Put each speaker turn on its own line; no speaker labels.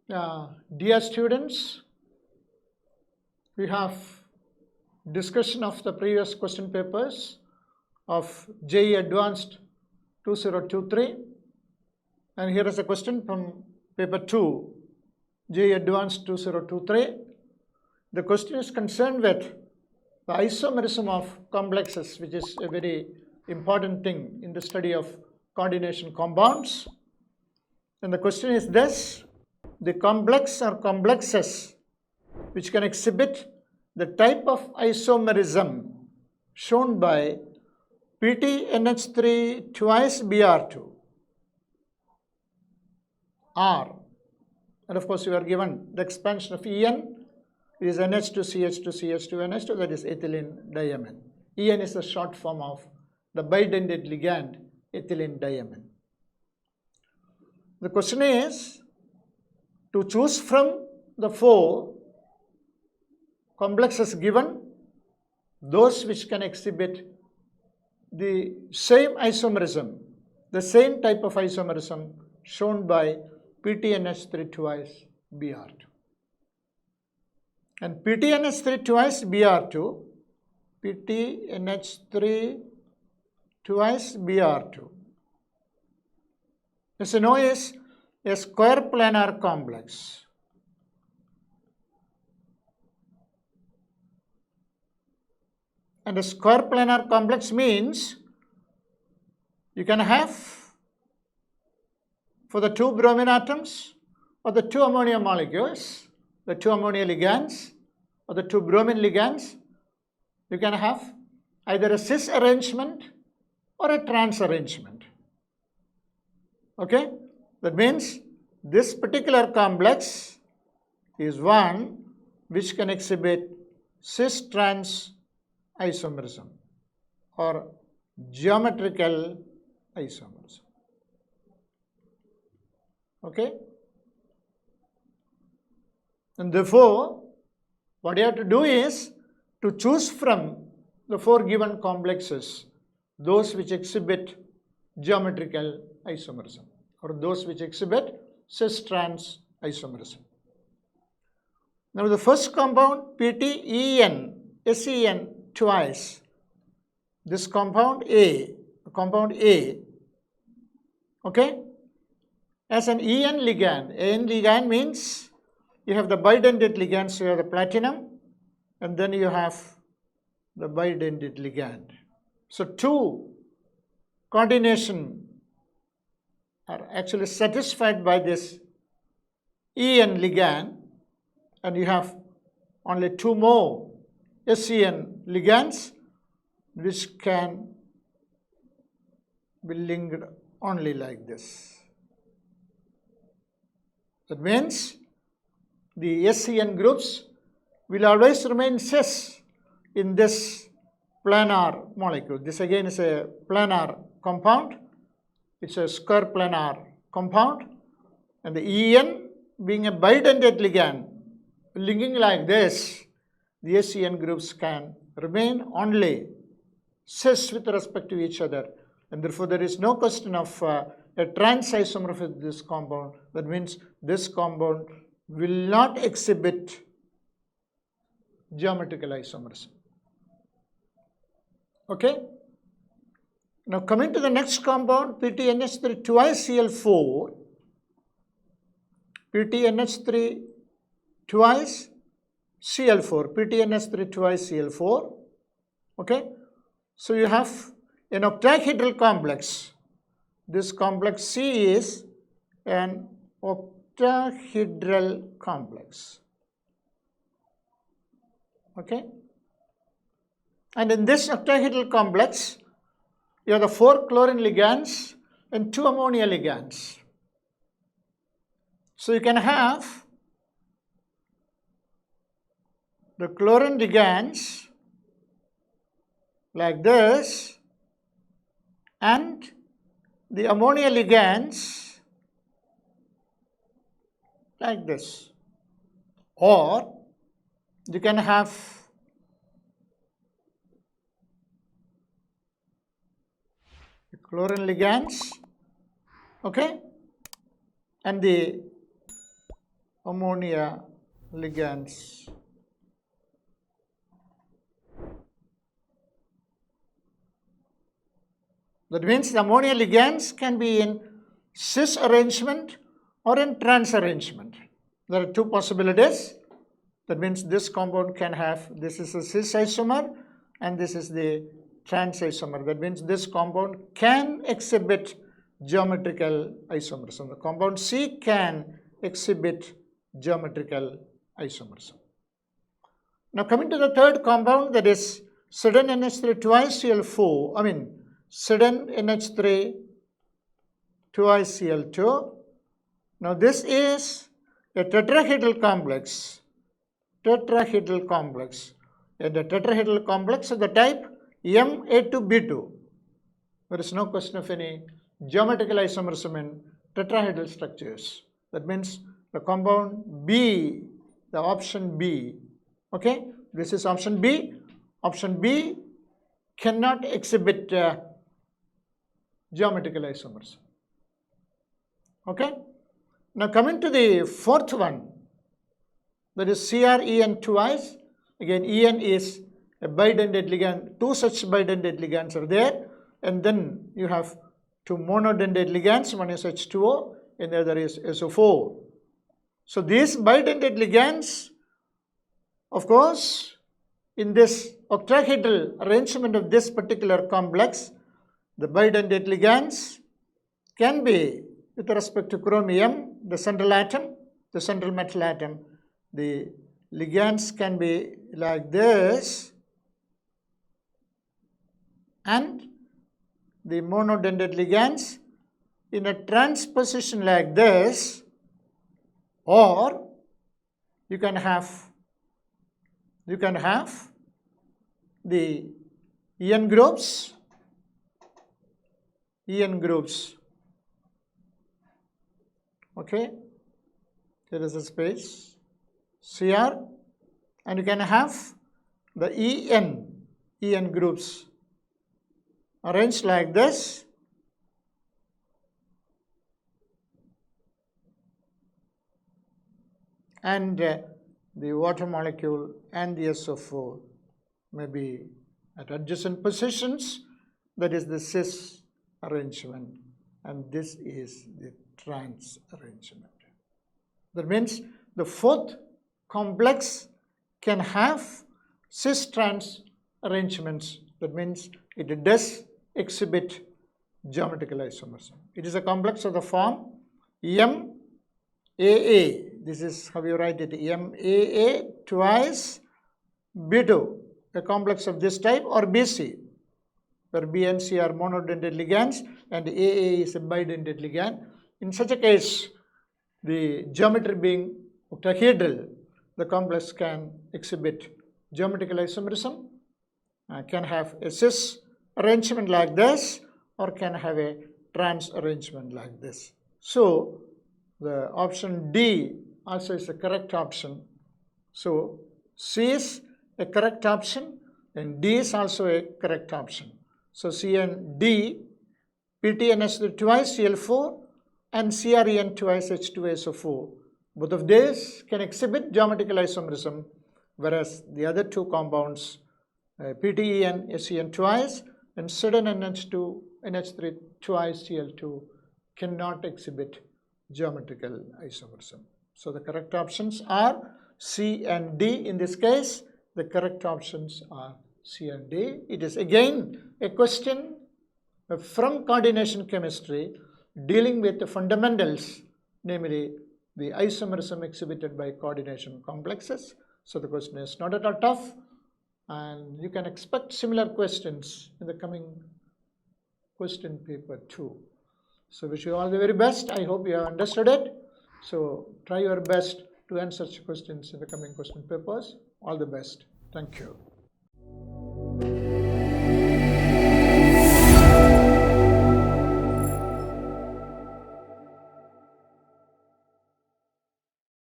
Dear students, we have discussion of the previous question papers of JEE Advanced 2023, and here is a question from paper 2, JEE Advanced 2023. The question is concerned with the isomerism of complexes, which is a very important thing in the study of coordination compounds. And the question is this: the complex or complexes which can exhibit the type of isomerism shown by PTNH3 twice Br2 R, and of course you are given the expansion of En is NH2CH2CH2NH2, that is ethylene diamine. En is the short form of the bidentate ligand ethylene diamine. The question is to choose from the four complexes given those which can exhibit the same isomerism, the same type of isomerism shown by PTNH3 twice Br2. And PTNH3 twice Br2, PTNH3 twice Br2, as you know, is a square planar complex. And a square planar complex means you can have for the two bromine atoms or the two ammonia molecules, the two ammonia ligands or the two bromine ligands, you can have either a cis arrangement or a trans arrangement. Okay? That means this particular complex is one which can exhibit cis-trans isomerism or geometrical isomerism. Okay? And therefore, what you have to do is to choose from the four given complexes those which exhibit geometrical isomerism or those which exhibit cis-trans isomerism. Now the first compound PTEN, SEN twice, this compound A, okay, as an En ligand. En ligand means you have the bidentate ligand, so you have the platinum, and then you have the bidentate ligand. So two coordination are actually satisfied by this En ligand, and you have only two more SEN ligands which can be linked only like this. That means the SEN groups will always remain cis in this planar molecule. This again is a planar compound. It's a square planar compound, and the En being a bidentate ligand linking like this, the SEN groups can remain only cis with respect to each other, and therefore there is no question of a trans isomer with this compound. That means this compound will not exhibit geometrical isomerism. Okay? Now coming to the next compound, PTNH3 twice Cl4, PTNH3 twice Cl4, PTNH3 twice Cl4, okay? So you have an octahedral complex. This complex C is an octahedral complex, okay? And in this octahedral complex, you have the four chlorine ligands and two ammonia ligands. So you can have the chlorine ligands like this and the ammonia ligands like this, or you can have the chlorine ligands, okay, and the ammonia ligands. That means the ammonia ligands can be in cis arrangement or in trans arrangement. There are two possibilities. That means this compound can have, this is a cis isomer and this is the trans isomer. That means this compound can exhibit geometrical isomerism. The compound C can exhibit geometrical isomerism. Now coming to the third compound, that is Seden NH3 twice Cl4, Seden NH3 twice Cl2. Now this is a tetrahedral complex. Tetrahedral complex. And the tetrahedral complex of the type Ma2B2. There is no question of any geometrical isomerism in tetrahedral structures. That means the compound B, the option B. Okay, this is option B. Option B cannot exhibit geometrical isomerism. Okay. Now coming to the fourth one, that is CrEn twice. Again, En is a bidentate ligand. Two such bidentate ligands are there, and then you have two monodentate ligands. One is H2O and the other is SO4. So these bidentate ligands, of course, in this octahedral arrangement of this particular complex, the bidentate ligands can be with respect to chromium, the central atom, the central metal atom. The ligands can be like this, and the monodentate ligands in a transposition like this, or you can have the En groups. Okay, there is a space, Cr, and you can have the En groups arranged like this, and the water molecule and the SO4 may be at adjacent positions. That is the cis arrangement, and this is the trans arrangement. That means the fourth complex can have cis-trans arrangements. That means it does exhibit geometrical isomerism. It is a complex of the form MAA. This is how you write it, MAA twice B2, a complex of this type, or BC, where B and C are monodentate ligands and AA is a bidentate ligand. In such a case, the geometry being octahedral, the complex can exhibit geometrical isomerism, can have a cis arrangement like this, or can have a trans arrangement like this. So the option D also is the correct option. So C is a correct option and D is also a correct option. So C and D, PTNS twice Cl4 and CrEn twice H2SO4. Both of these can exhibit geometrical isomerism, whereas the other two compounds, PTEN, SEN twice, and Seden NH2, NH3 twice Cl2, cannot exhibit geometrical isomerism. So the correct options are C and D. In this case, the correct options are C and D. It is again a question from coordination chemistry dealing with the fundamentals, namely the isomerism exhibited by coordination complexes. So the question is not at all tough, and you can expect similar questions in the coming question paper too. So wish you all the very best. I hope you have understood it. So try your best to answer such questions in the coming question papers. All the best. Thank you.